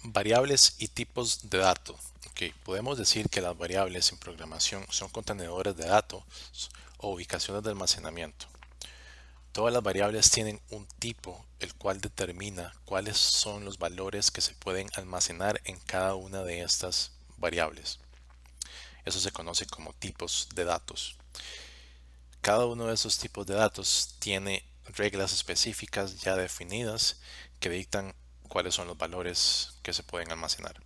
Variables y tipos de datos. Ok, podemos decir que las variables en programación son contenedores de datos o ubicaciones de almacenamiento. Todas las variables tienen un tipo, el cual determina cuáles son los valores que se pueden almacenar en cada una de estas variables. Eso se conoce como tipos de datos. Cada uno de esos tipos de datos tiene reglas específicas ya definidas que dictan cuáles son los valores que se pueden almacenar.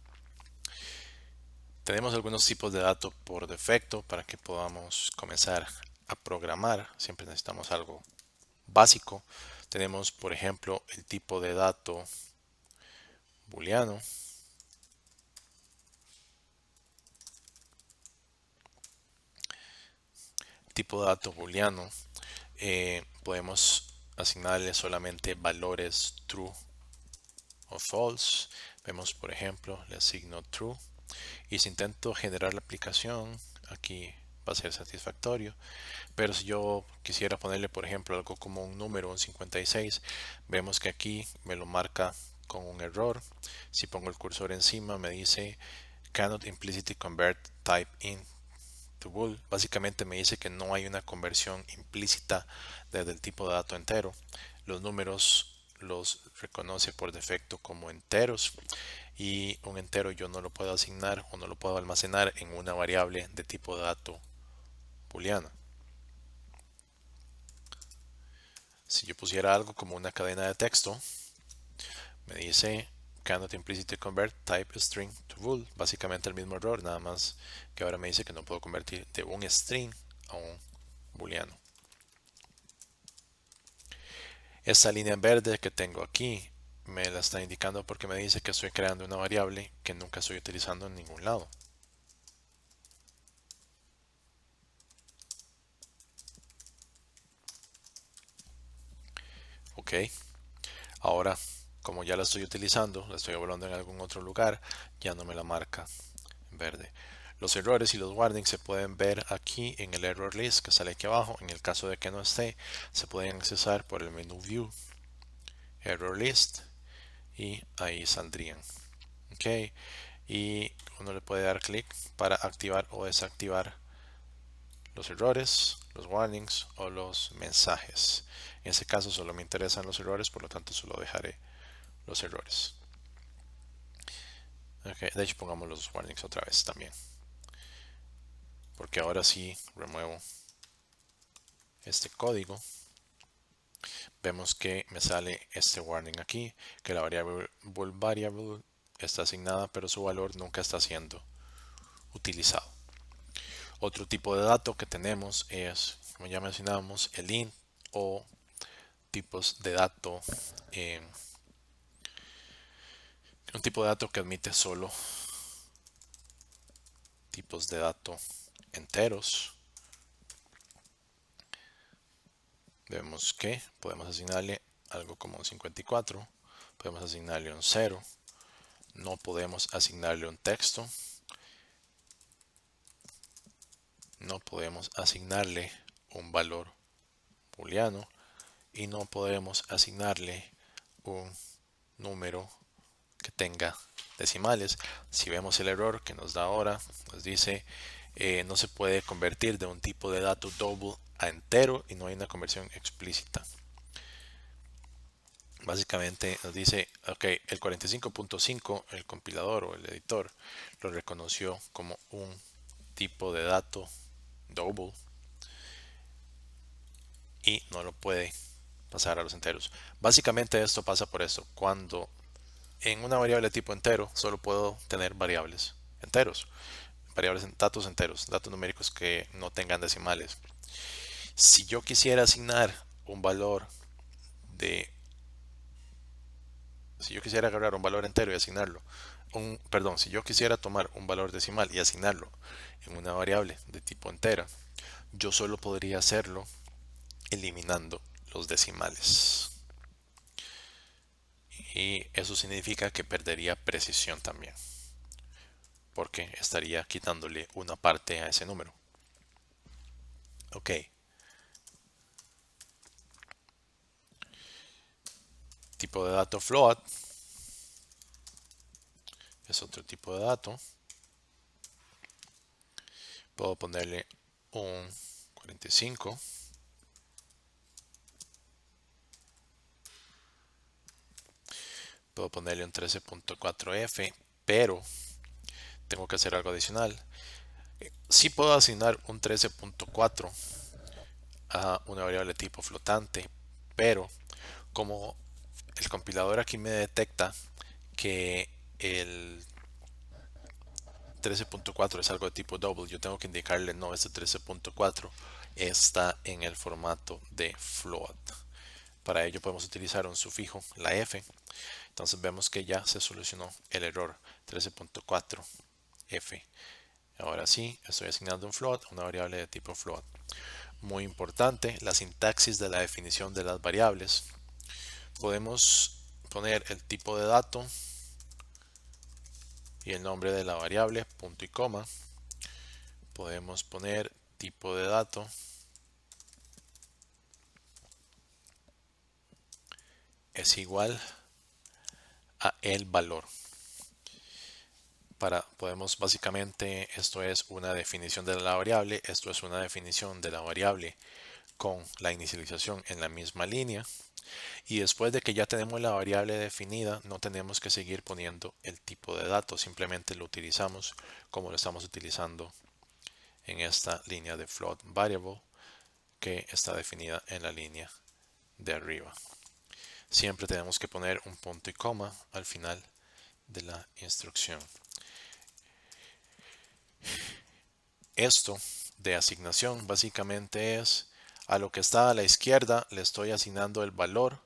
Tenemos algunos tipos de datos por defecto para que podamos comenzar a programar. Siempre necesitamos algo básico. Tenemos, por ejemplo, el tipo de dato booleano. Tipo de dato booleano. Podemos asignarle solamente valores true o false. Vemos, por ejemplo, le asigno true. Y si intento generar la aplicación, aquí va a ser satisfactorio. Pero si yo quisiera ponerle, por ejemplo, algo como un número, un 56, vemos que aquí me lo marca con un error. Si pongo el cursor encima, me dice cannot implicitly convert type int to bool. Básicamente me dice que no hay una conversión implícita desde el tipo de dato entero. Los números los reconoce por defecto como enteros y un entero yo no lo puedo asignar o no lo puedo almacenar en una variable de tipo de dato booleana. Si yo pusiera algo como una cadena de texto, me dice cannot implicitly convert type string to bool. Básicamente el mismo error, nada más que ahora me dice que no puedo convertir de un string a un booleano. Esta línea verde que tengo aquí me la está indicando porque me dice que estoy creando una variable que nunca estoy utilizando en ningún lado. Ok, ahora como ya la estoy utilizando, la estoy evaluando en algún otro lugar, ya no me la marca en verde. Los errores y los warnings se pueden ver aquí en el error list que sale aquí abajo. En el caso de que no esté, se pueden accesar por el menú View, Error List y ahí saldrían. Ok, y uno le puede dar clic para activar o desactivar los errores, los warnings o los mensajes. En este caso solo me interesan los errores, por lo tanto solo dejaré los errores. Okay, de hecho pongamos los warnings otra vez también, porque ahora sí remuevo este código. Vemos que me sale este warning aquí, que la variable está asignada, pero su valor nunca está siendo utilizado. Otro tipo de dato que tenemos es, como ya mencionamos, el int o tipos de dato. Un tipo de dato que admite solo tipos de dato enteros. Vemos que podemos asignarle algo como un 54, podemos asignarle un 0, no podemos asignarle un texto, no podemos asignarle un valor booleano y no podemos asignarle un número que tenga decimales. Si vemos el error que nos da ahora, nos dice no se puede convertir de un tipo de dato double a entero y no hay una conversión explícita. Básicamente nos dice, ok, el 45.5, el compilador o el editor lo reconoció como un tipo de dato double y no lo puede pasar a los enteros. Básicamente esto pasa por esto. Cuando en una variable de tipo entero solo puedo tener variables enteros, variables en datos enteros, datos numéricos que no tengan decimales. Si yo quisiera asignar un valor de, si yo quisiera agarrar un valor entero y asignarlo, perdón, si yo quisiera tomar un valor decimal y asignarlo en una variable de tipo entera, yo solo podría hacerlo eliminando los decimales. Y eso significa que perdería precisión también, porque estaría quitándole una parte a ese número. Ok, tipo de dato float. es otro tipo de dato. Puedo ponerle un 45. Puedo ponerle un 13.4f, pero tengo que hacer algo adicional. Sí puedo asignar un 13.4 a una variable tipo flotante, pero como el compilador aquí me detecta que el 13.4 es algo de tipo double, yo tengo que indicarle no, este 13.4 está en el formato de float. Para ello podemos utilizar un sufijo, la f. Entonces vemos que ya se solucionó el error 13.4 f. Ahora sí, estoy asignando un float a una variable de tipo float. Muy importante, la sintaxis de la definición de las variables. Podemos poner el tipo de dato y el nombre de la variable, punto y coma. Podemos poner tipo de dato es igual a el valor. Podemos básicamente, esto es una definición de la variable, esto es una definición de la variable con la inicialización en la misma línea. Y después de que ya tenemos la variable definida, no tenemos que seguir poniendo el tipo de dato, simplemente lo utilizamos como lo estamos utilizando en esta línea de float variable que está definida en la línea de arriba. Siempre tenemos que poner un punto y coma al final de la instrucción. Esto de asignación básicamente es a lo que está a la izquierda le estoy asignando el valor,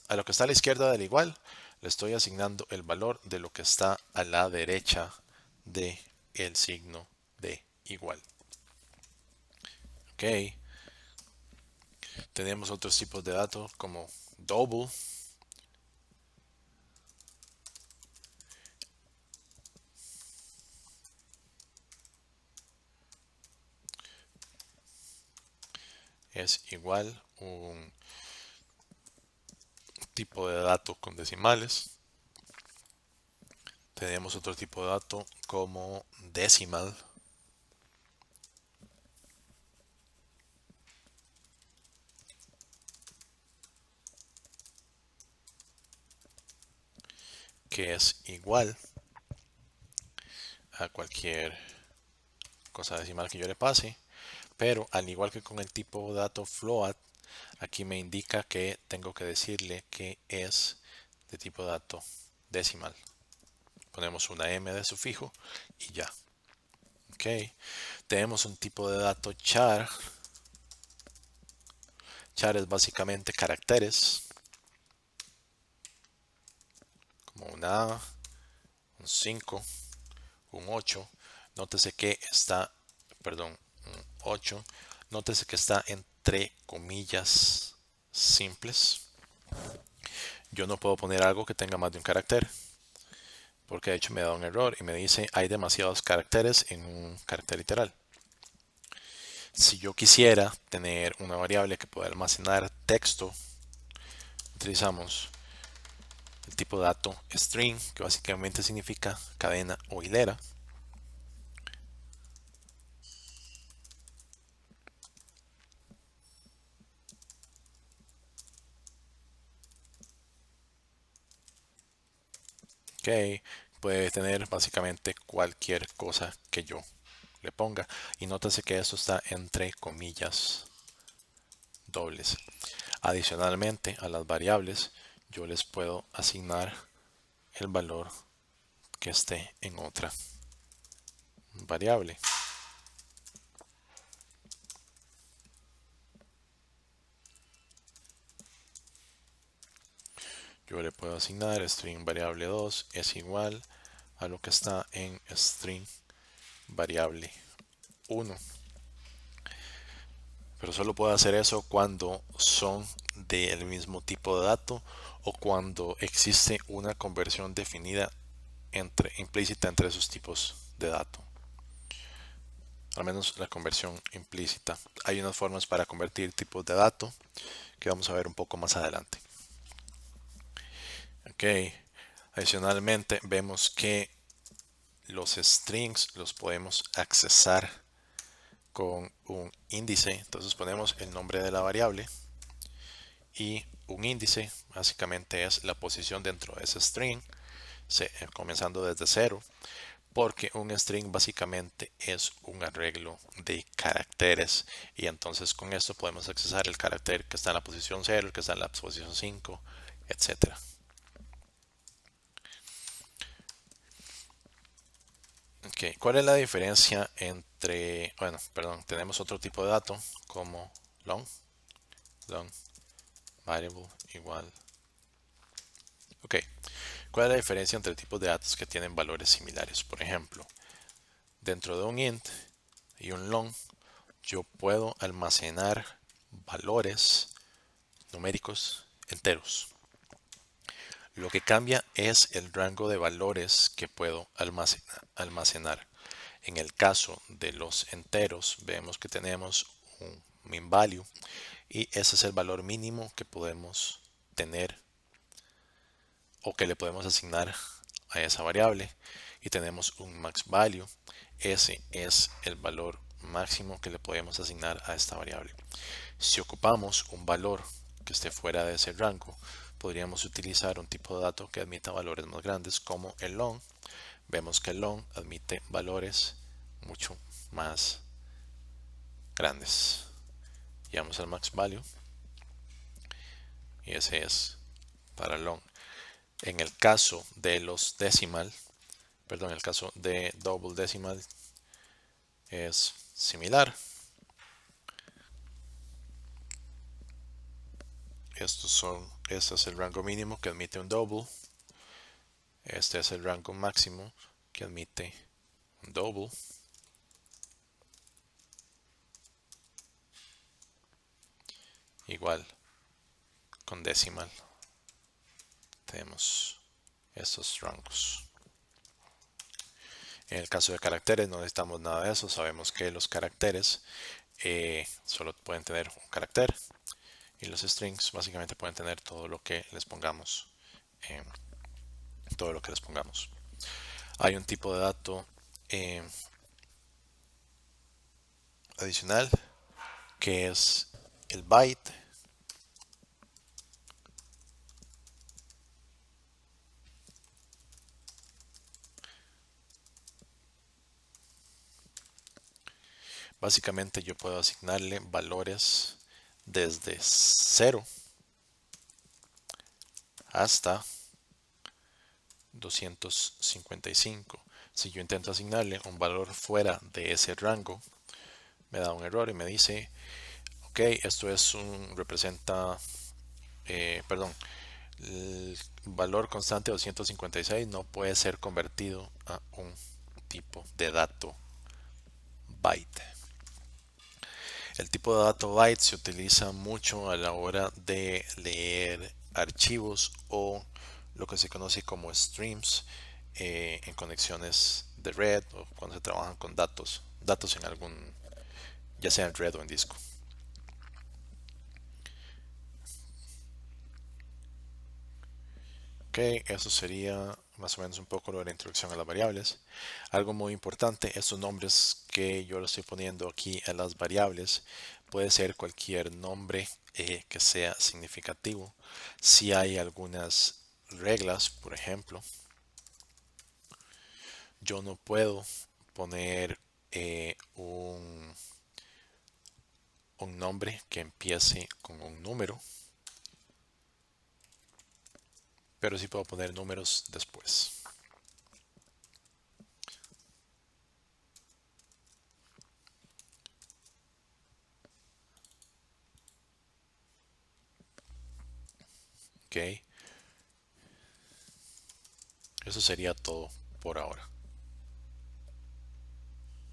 a lo que está a la izquierda del igual le estoy asignando el valor de lo que está a la derecha de el signo de igual. Ok, tenemos otros tipos de datos como double. Es igual un tipo de dato con decimales. Tenemos otro tipo de dato como decimal. Que es igual a cualquier cosa decimal que yo le pase. Pero al igual que con el tipo de dato float, aquí me indica que tengo que decirle que es de tipo de dato decimal. Ponemos una m de sufijo y ya. Ok, tenemos un tipo de dato char. Char es básicamente caracteres, como una A, un 5, un 8. Nótese que está, perdón, un 8. Nótese que está entre comillas simples. Yo no puedo poner algo que tenga más de un carácter, porque de hecho me da un error y me dice hay demasiados caracteres en un carácter literal. Si yo quisiera tener una variable que pueda almacenar texto, utilizamos el tipo de dato string, que básicamente significa cadena o hilera. Que puede tener básicamente cualquier cosa que yo le ponga. Y nótese que esto está entre comillas dobles. Adicionalmente a las variables, yo les puedo asignar el valor que esté en otra variable. Yo le puedo asignar string variable 2 es igual a lo que está en string variable 1. Pero solo puedo hacer eso cuando son del mismo tipo de dato o cuando existe una conversión definida implícita entre esos tipos de dato. Al menos la conversión implícita. Hay unas formas para convertir tipos de dato que vamos a ver un poco más adelante. Ok. Adicionalmente vemos que los strings los podemos accesar con un índice. Entonces ponemos el nombre de la variable y un índice básicamente es la posición dentro de ese string, comenzando desde 0, porque un string básicamente es un arreglo de caracteres, y entonces con esto podemos accesar el carácter que está en la posición 0, el que está en la posición 5, etcétera. Okay. ¿Cuál es la diferencia entre, bueno, perdón, tenemos otro tipo de dato como long variable igual. Ok, ¿cuál es la diferencia entre tipos de datos que tienen valores similares? Por ejemplo, dentro de un int y un long, yo puedo almacenar valores numéricos enteros. Lo que cambia es el rango de valores que puedo almacenar. En el caso de los enteros, vemos que tenemos un min value y ese es el valor mínimo que podemos tener o que le podemos asignar a esa variable, y tenemos un max value. Ese es el valor máximo que le podemos asignar a esta variable. Si ocupamos un valor que esté fuera de ese rango, podríamos utilizar un tipo de dato que admita valores más grandes como el long. Vemos que el long admite valores mucho más grandes. Llegamos al max value y ese es para el long. En el caso de los decimal, perdón, en el caso de double decimal es similar. Este es el rango mínimo que admite un double. Este es el rango máximo que admite un double. Igual con decimal tenemos estos rangos. En el caso de caracteres no necesitamos nada de eso. Sabemos que los caracteres solo pueden tener un carácter, y los strings básicamente pueden tener todo lo que les pongamos. Todo lo que les pongamos. Hay un tipo de dato adicional que es el byte. Básicamente yo puedo asignarle valores desde 0 hasta 255. Si yo intento asignarle un valor fuera de ese rango, me da un error y me dice, ok, esto es representa, perdón, el valor constante 256 no puede ser convertido a un tipo de dato byte. El tipo de dato byte se utiliza mucho a la hora de leer archivos o lo que se conoce como streams en conexiones de red, o cuando se trabajan con datos en algún, ya sea en red o en disco. Ok, eso sería más o menos un poco lo de la introducción a las variables. Algo muy importante, estos nombres que yo le estoy poniendo aquí a las variables, puede ser cualquier nombre que sea significativo. Si hay algunas reglas, por ejemplo, yo no puedo poner un nombre que empiece con un número, pero sí puedo poner números después. Ok, eso sería todo por ahora.